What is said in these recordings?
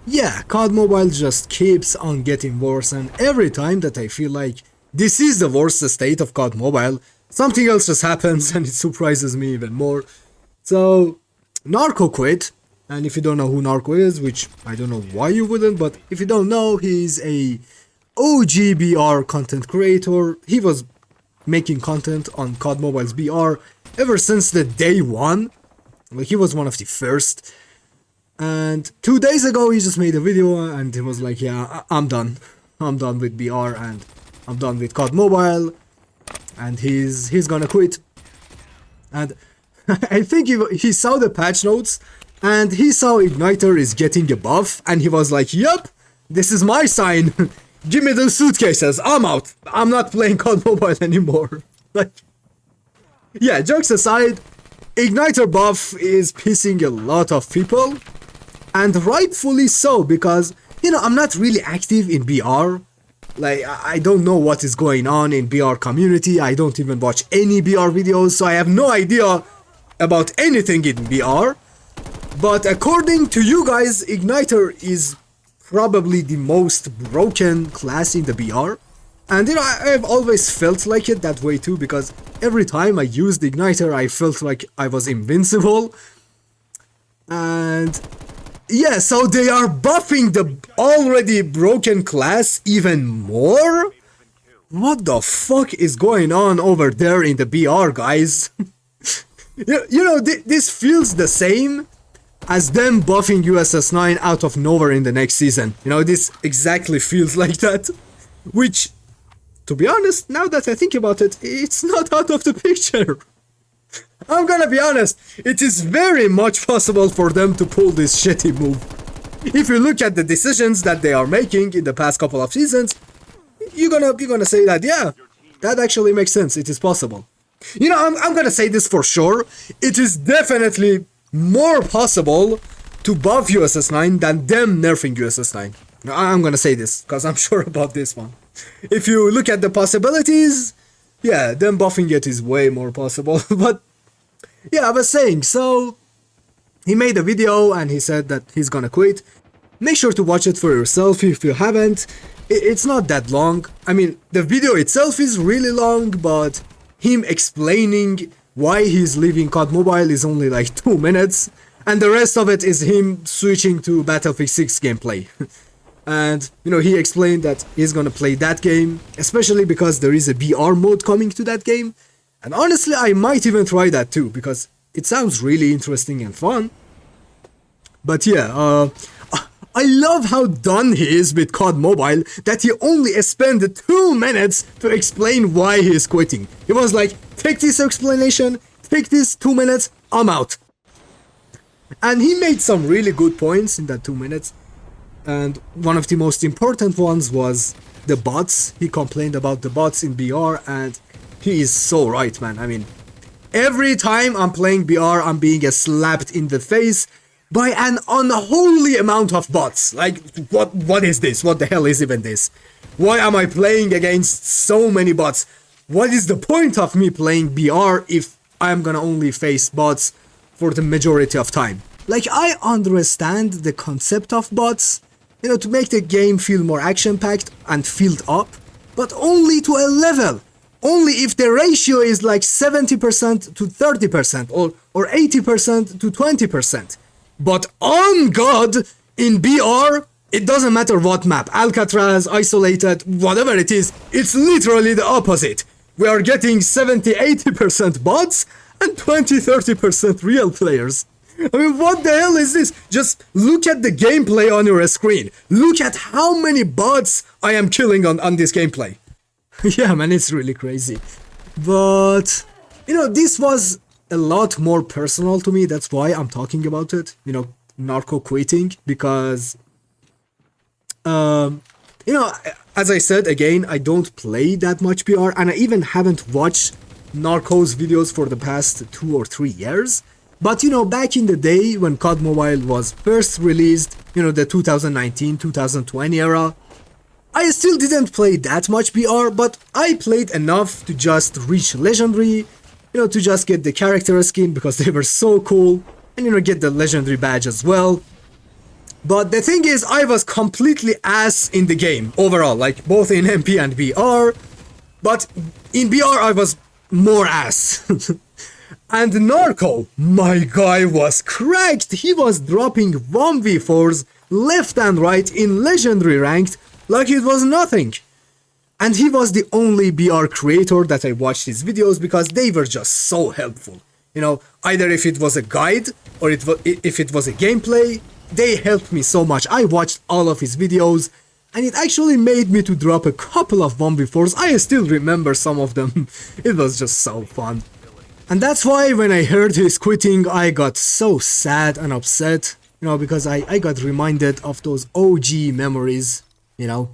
Yeah, COD Mobile just keeps on getting worse, and every time that I feel like this is the worst state of COD Mobile, something else just happens and it surprises me even more. So, Narco quit, and if you don't know who Narco is, which I don't know why you wouldn't, but if you don't know, he's a OG BR content creator. He was making content on COD Mobile's BR ever since the day one. Like, he was one of the first. And 2 days ago, he just made a video and he was like, yeah, I'm done. I'm done with BR and I'm done with COD Mobile. And he's gonna quit. And I think he saw the patch notes and he saw Igniter is getting a buff. And he was like, yup, this is my sign. Give me those suitcases. I'm out. I'm not playing COD Mobile anymore. Like, yeah, jokes aside, Igniter buff is pissing a lot of people. And rightfully so, because, you know, I'm not really active in BR. Like, I don't know what is going on in BR community. I don't even watch any BR videos, so I have no idea about anything in BR. But according to you guys, Igniter is probably the most broken class in the BR. And, you know, I've always felt like it that way too, because every time I used Igniter, I felt like I was invincible. And yeah, so they are buffing the already broken class even more? What the fuck is going on over there in the BR, guys? you know, this feels the same as them buffing USS 9 out of nowhere in the next season. You know, this exactly feels like that. Which, to be honest, now that I think about it, it's not out of the picture. I'm gonna be honest, it is very much possible for them to pull this shitty move. If you look at the decisions that they are making in the past couple of seasons, you're gonna say that, yeah, that actually makes sense, it is possible. You know, I'm gonna say this for sure, it is definitely more possible to buff USS 9 than them nerfing USS 9. I'm gonna say this, because I'm sure about this one. If you look at the possibilities, yeah, them buffing it is way more possible, but yeah, I was saying, so he made a video and he said that he's gonna quit. Make sure to watch it for yourself if you haven't. It's not that long. I mean, the video itself is really long, but him explaining why he's leaving COD Mobile is only like 2 minutes, and the rest of it is him switching to Battlefield 6 gameplay. And, you know, he explained that he's gonna play that game, especially because there is a BR mode coming to that game. And honestly, I might even try that too, because it sounds really interesting and fun. But yeah, I love how done he is with COD Mobile, that he only spent 2 minutes to explain why he is quitting. He was like, take this explanation, take this 2 minutes, I'm out. And he made some really good points in that 2 minutes. And one of the most important ones was the bots. He complained about the bots in BR, and he is so right, man. I mean, every time I'm playing BR, I'm being slapped in the face by an unholy amount of bots. Like, what is this? What the hell is even this? Why am I playing against so many bots? What is the point of me playing BR if I'm gonna only face bots for the majority of time? Like, I understand the concept of bots, you know, to make the game feel more action-packed and filled up, but only to a level. Only if the ratio is like 70% to 30% or 80% to 20%. But on God, in BR, it doesn't matter what map, Alcatraz, Isolated, whatever it is, it's literally the opposite. We are getting 70-80% bots and 20-30% real players. I mean, what the hell is this? Just look at the gameplay on your screen. Look at how many bots I am killing on this gameplay. Yeah, man, it's really crazy. But, you know, this was a lot more personal to me. That's why I'm talking about it. You know, Narco quitting. Because, you know, as I said, again, I don't play that much BR. And I even haven't watched Narco's videos for the past 2 or 3 years. But, you know, back in the day when COD Mobile was first released, you know, the 2019-2020 era, I still didn't play that much BR, but I played enough to just reach Legendary, you know, to just get the character skin because they were so cool, and, you know, get the Legendary badge as well. But the thing is, I was completely ass in the game overall, like both in MP and BR. But in BR, I was more ass. And Narco, my guy was cracked. He was dropping 1v4s left and right in legendary ranked like it was nothing. And he was the only BR creator that I watched his videos because they were just so helpful. You know, either if it was a guide or if it was a gameplay, they helped me so much. I watched all of his videos and it actually made me to drop a couple of 1v4s. I still remember some of them. It was just so fun. And that's why when I heard he's quitting, I got so sad and upset, you know, because I got reminded of those OG memories, you know.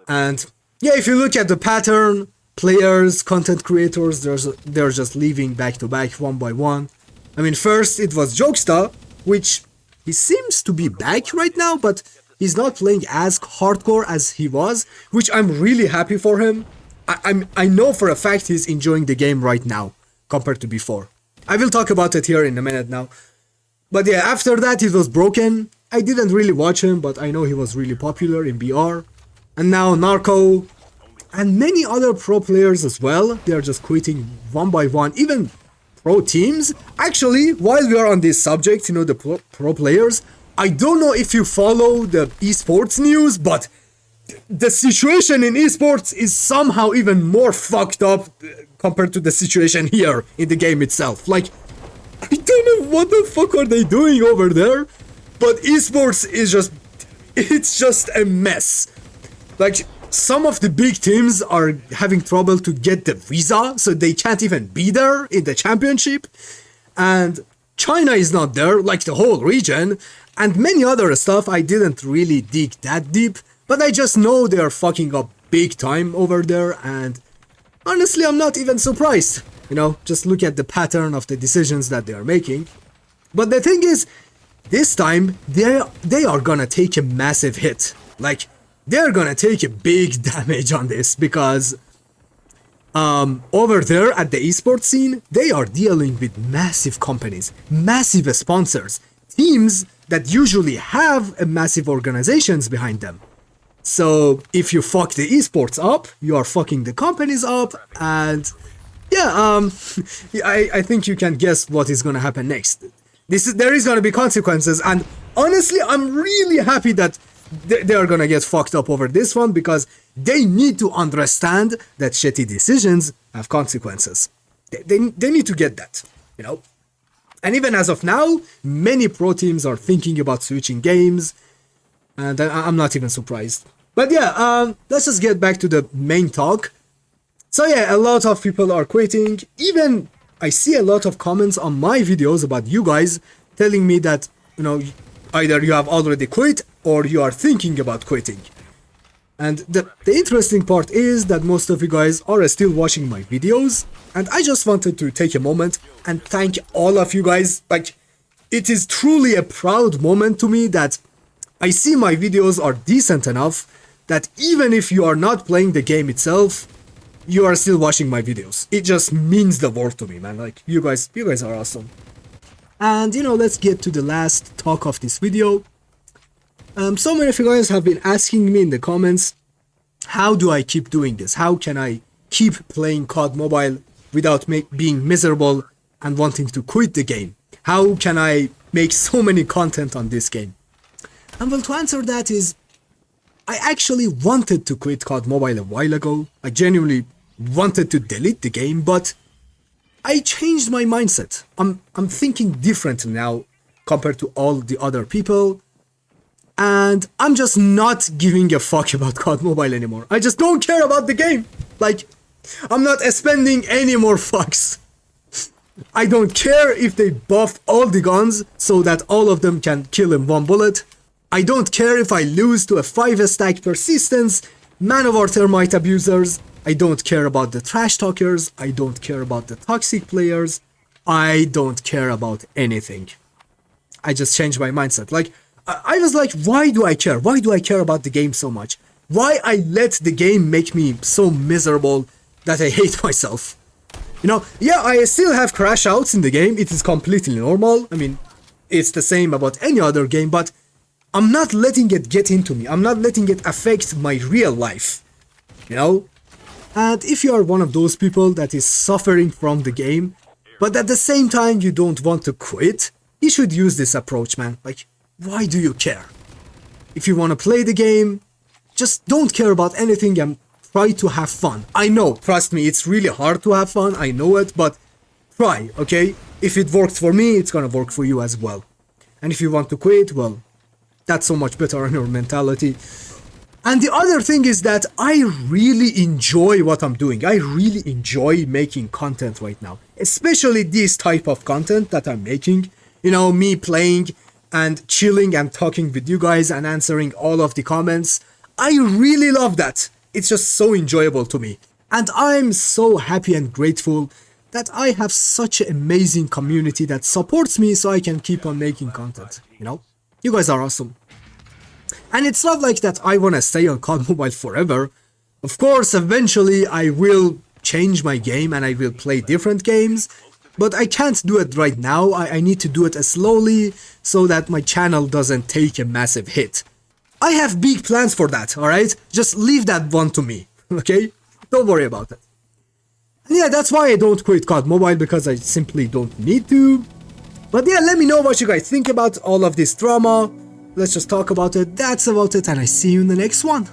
And yeah, if you look at the pattern, players, content creators, they're just leaving back to back one by one. I mean, first it was Jokesta, which he seems to be back right now, but he's not playing as hardcore as he was, which I'm really happy for him. I know for a fact he's enjoying the game right now compared to before. I will talk about it here in a minute now. But yeah, after that it was Broken. I didn't really watch him, but I know he was really popular in BR. And now Narco and many other pro players as well. They are just quitting one by one, even pro teams. Actually, while we are on this subject, you know, the pro players, I don't know if you follow the esports news, but the situation in esports is somehow even more fucked up compared to the situation here in the game itself. Like, I don't know what the fuck are they doing over there, but esports is it's just a mess. Like, some of the big teams are having trouble to get the visa, so they can't even be there in the championship. And China is not there, like the whole region, and many other stuff. I didn't really dig that deep, but I just know they are fucking up big time over there, and honestly, I'm not even surprised. You know, just look at the pattern of the decisions that they are making. But the thing is, this time, they are gonna take a massive hit. Like, they're gonna take a big damage on this because over there at the esports scene, they are dealing with massive companies, massive sponsors, teams that usually have massive organizations behind them. So if you fuck the esports up, you are fucking the companies up, and yeah, I think you can guess what is gonna happen next. There is gonna be consequences, and honestly, I'm really happy that they are gonna get fucked up over this one because they need to understand that shitty decisions have consequences. They need to get that, you know. And even as of now, many pro teams are thinking about switching games, and I'm not even surprised. But yeah, let's just get back to the main talk. So yeah, a lot of people are quitting. Even I see a lot of comments on my videos about you guys telling me that, you know, either you have already quit or you are thinking about quitting. And the interesting part is that most of you guys are still watching my videos, and I just wanted to take a moment and thank all of you guys. Like, it is truly a proud moment to me that I see my videos are decent enough that even if you are not playing the game itself, you are still watching my videos. It just means the world to me, man. Like, you guys are awesome. And you know, let's get to the last talk of this video. So many of you guys have been asking me in the comments, how do I keep doing this? How can I keep playing COD Mobile without being miserable and wanting to quit the game? How can I make so many content on this game? And well, to answer that is, I actually wanted to quit COD Mobile a while ago. I genuinely wanted to delete the game, but I changed my mindset. I'm thinking differently now compared to all the other people. And I'm just not giving a fuck about COD Mobile anymore. I just don't care about the game. Like, I'm not spending any more fucks. I don't care if they buff all the guns so that all of them can kill in one bullet. I don't care if I lose to a 5-stack persistence, man of war thermite abusers. I don't care about the trash talkers. I don't care about the toxic players. I don't care about anything. I just changed my mindset. Like, I was like, why do I care? Why do I care about the game so much? Why I let the game make me so miserable that I hate myself? You know, yeah, I still have crash outs in the game. It is completely normal. I mean, it's the same about any other game, but I'm not letting it get into me. I'm not letting it affect my real life, you know? And if you are one of those people that is suffering from the game, but at the same time you don't want to quit, you should use this approach, man. Like, why do you care? If you want to play the game, just don't care about anything and try to have fun. I know, trust me, it's really hard to have fun, I know it, but try, okay? If it worked for me, it's gonna work for you as well. And if you want to quit, well, that's so much better on your mentality. And the other thing is that I really enjoy what I'm doing. I really enjoy making content right now, especially this type of content that I'm making. You know, me playing and chilling and talking with you guys and answering all of the comments. I really love that. It's just so enjoyable to me. And I'm so happy and grateful that I have such an amazing community that supports me so I can keep on making content, you know? You guys are awesome. And it's not like that I want to stay on COD Mobile forever. Of course, eventually I will change my game and I will play different games, but I can't do it right now. I need to do it slowly so that my channel doesn't take a massive hit. I have big plans for that, alright? Just leave that one to me, okay? Don't worry about it. And yeah, that's why I don't quit COD Mobile, because I simply don't need to. But yeah, let me know what you guys think about all of this drama. Let's just talk about it. That's about it, and I see you in the next one.